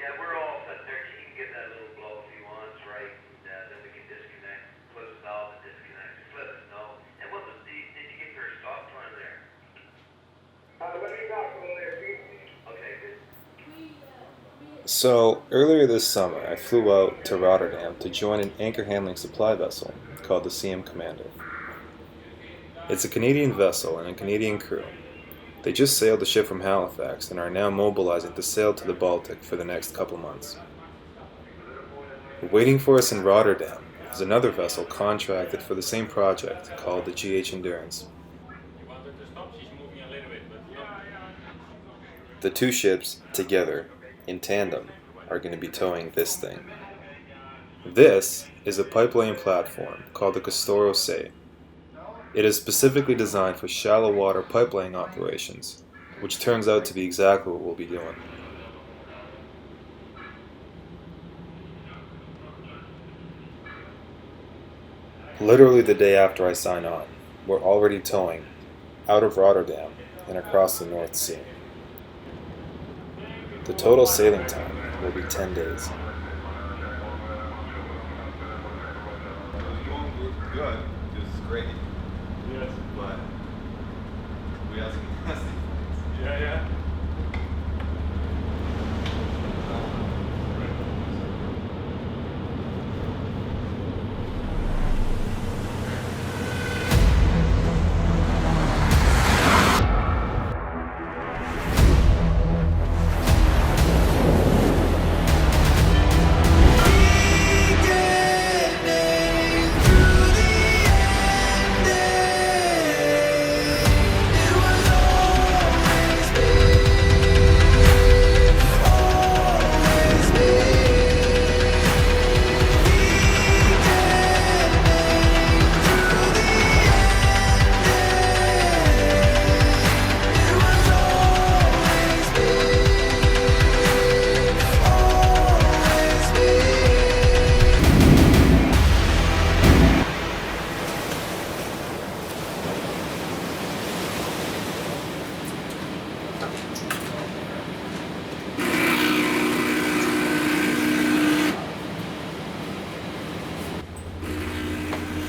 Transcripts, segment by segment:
Yeah, we're all set there. He can give that little blow if he wants, right? And then we can disconnect, close the valve and disconnect. Just let us know. And what was did you get your stop time there? Let me talk a little there, Pete. Okay, good. So, earlier this summer, I flew out to Rotterdam to join an anchor handling supply vessel called the CM Commander. It's a Canadian vessel and a Canadian crew. They just sailed the ship from Halifax and are now mobilizing to sail to the Baltic for the next couple months. Waiting for us in Rotterdam is another vessel contracted for the same project called the GH Endurance. The two ships, together, in tandem, are going to be towing this thing. This is a pipelaying platform called the CastorOSEI. It is specifically designed for shallow water pipelaying operations, which turns out to be exactly what we'll be doing. Literally the day after I sign on, we're already towing out of Rotterdam and across the North Sea. The total sailing time will be 10 days. Good. This is great. Yes. But we have some nasty things. Yeah.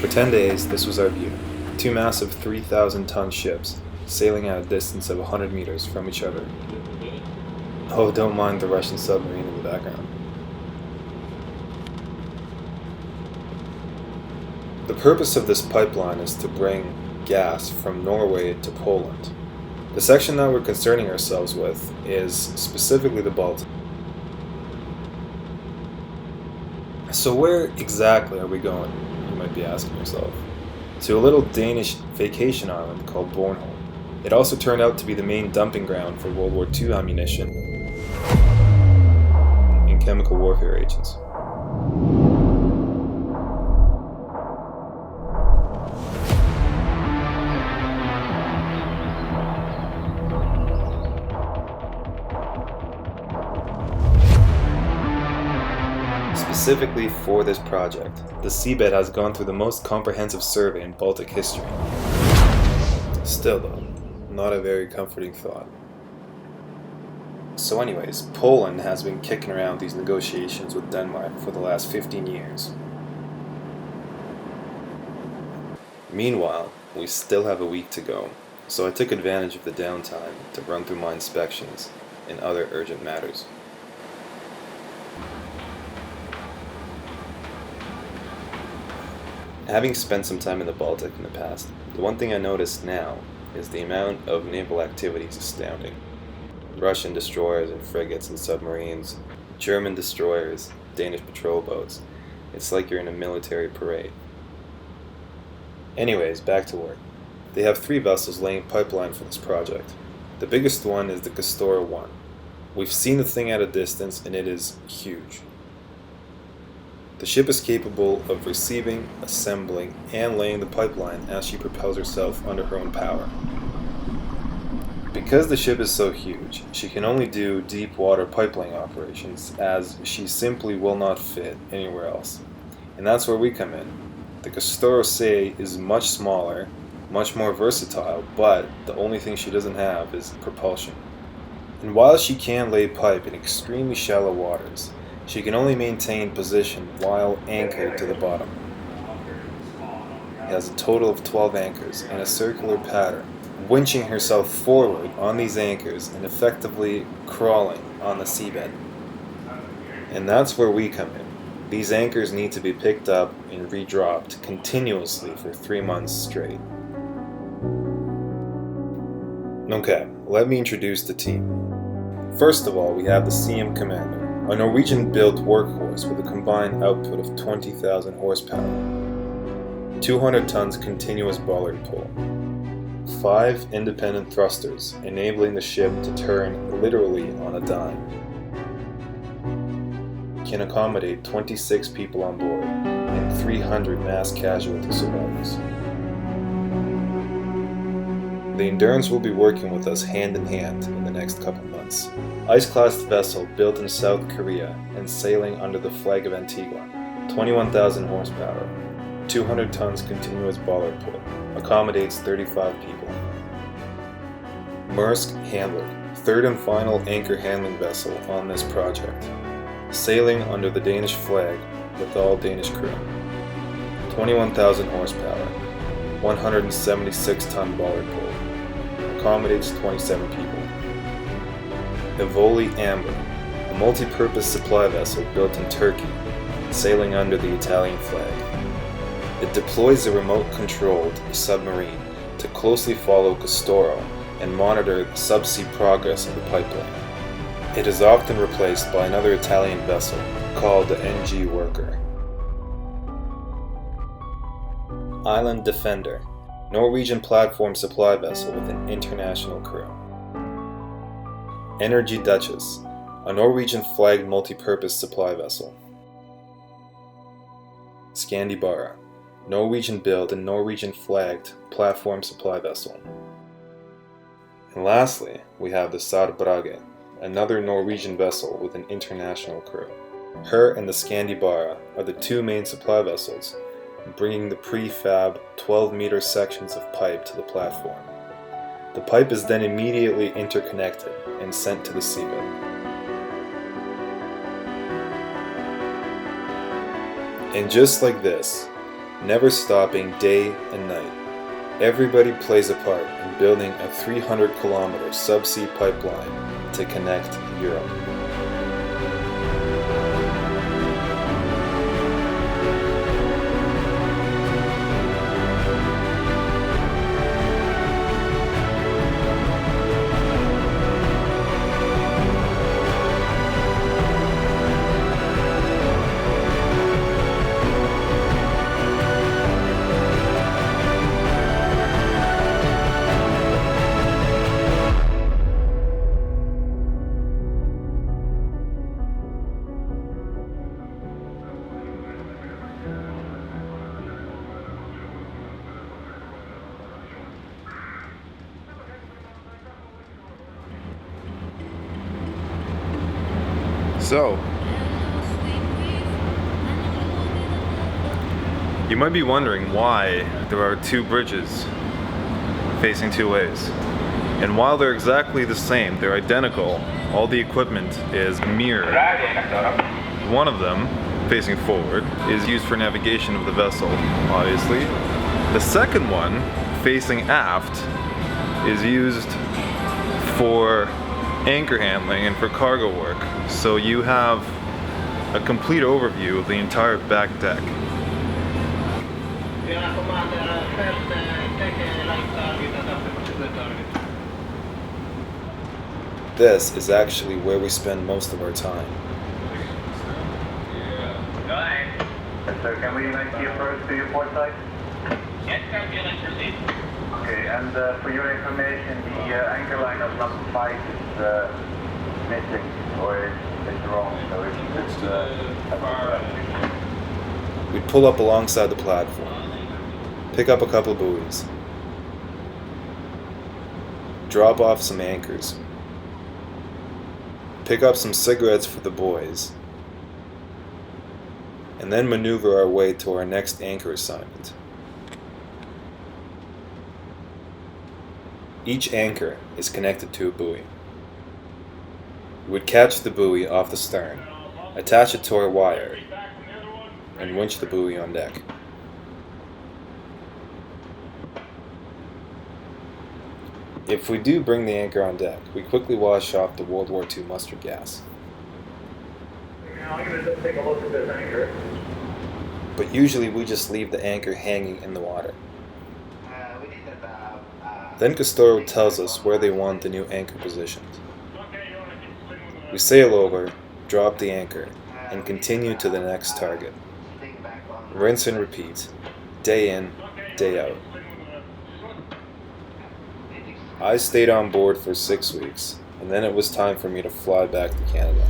For 10 days, this was our view. Two massive 3,000-ton ships sailing at a distance of 100 meters from each other. Oh, don't mind the Russian submarine in the background. The purpose of this pipeline is to bring gas from Norway to Poland. The section that we're concerning ourselves with is specifically the Baltic. So where exactly are we going, you might be asking yourself? To a little Danish vacation island called Bornholm. It also turned out to be the main dumping ground for World War II ammunition and chemical warfare agents. Specifically for this project, the seabed has gone through the most comprehensive survey in Baltic history. Still though, not a very comforting thought. So anyways, Poland has been kicking around these negotiations with Denmark for the last 15 years. Meanwhile, we still have a week to go, so I took advantage of the downtime to run through my inspections and other urgent matters. Having spent some time in the Baltic in the past, the one thing I noticed now is the amount of naval activity is astounding. Russian destroyers and frigates and submarines, German destroyers, Danish patrol boats. It's like you're in a military parade. Anyways, back to work. They have 3 vessels laying pipeline for this project. The biggest one is the CastorONE. We've seen the thing at a distance and it is huge. The ship is capable of receiving, assembling, and laying the pipeline as she propels herself under her own power. Because the ship is so huge, she can only do deep water pipelaying operations, as she simply will not fit anywhere else. And that's where we come in. The CastorOSEI is much smaller, much more versatile, but the only thing she doesn't have is propulsion. And while she can lay pipe in extremely shallow waters, she can only maintain position while anchored to the bottom. She has a total of 12 anchors in a circular pattern, winching herself forward on these anchors and effectively crawling on the seabed. And that's where we come in. These anchors need to be picked up and redropped continuously for 3 months straight. Okay, let me introduce the team. First of all, we have the CM Commander, a Norwegian-built workhorse with a combined output of 20,000 horsepower, 200 tons continuous bollard pull, 5 independent thrusters, enabling the ship to turn literally on a dime, can accommodate 26 people on board and 300 mass casualty survivors. The Endurance will be working with us hand in hand in the next couple months. Ice-class vessel built in South Korea and sailing under the flag of Antigua, 21,000 horsepower, 200 tons continuous bollard pull, accommodates 35 people. Maersk Handler, third and final anchor handling vessel on this project, sailing under the Danish flag with all Danish crew, 21,000 horsepower, 176 ton bollard pull, accommodates 27 people. Evoli Amber, a multi-purpose supply vessel built in Turkey, sailing under the Italian flag. It deploys a remote-controlled submarine to closely follow Castoro and monitor the subsea progress of the pipeline. It is often replaced by another Italian vessel called the NG Worker. Island Defender, Norwegian platform supply vessel with an international crew. Energy Duchess, a Norwegian flagged multi-purpose supply vessel. Skandibara, Norwegian built and Norwegian flagged platform supply vessel. And lastly, we have the Sar-Brage, another Norwegian vessel with an international crew. Her and the Skandibara are the two main supply vessels, bringing the prefab 12-meter sections of pipe to the platform. The pipe is then immediately interconnected and sent to the seabed. And just like this, never stopping day and night, everybody plays a part in building a 300-kilometer subsea pipeline to connect Europe. So, you might be wondering why there are two bridges facing two ways. And while they're exactly the same, they're identical, all the equipment is mirrored. One of them, facing forward, is used for navigation of the vessel, obviously. The second one, facing aft, is used for anchor handling and for cargo work. So you have a complete overview of the entire back deck. This is actually where we spend most of our time. So can we make the approach to your port site? Yes, sir, let's proceed. Okay, and for your information, the anchor line of number 5 is missing, or it's wrong, so if you could... We'd pull up alongside the platform, pick up a couple of buoys, drop off some anchors, pick up some cigarettes for the boys, and then maneuver our way to our next anchor assignment. Each anchor is connected to a buoy. We'd catch the buoy off the stern, attach it to our wire, and winch the buoy on deck. If we do bring the anchor on deck, we quickly wash off the World War II mustard gas. Now I'm going to just take a look at this anchor. But usually we just leave the anchor hanging in the water. Then Castoro tells us where they want the new anchor positioned. We sail over, drop the anchor, and continue to the next target. Rinse and repeat, day in, day out. I stayed on board for 6 weeks, and then it was time for me to fly back to Canada.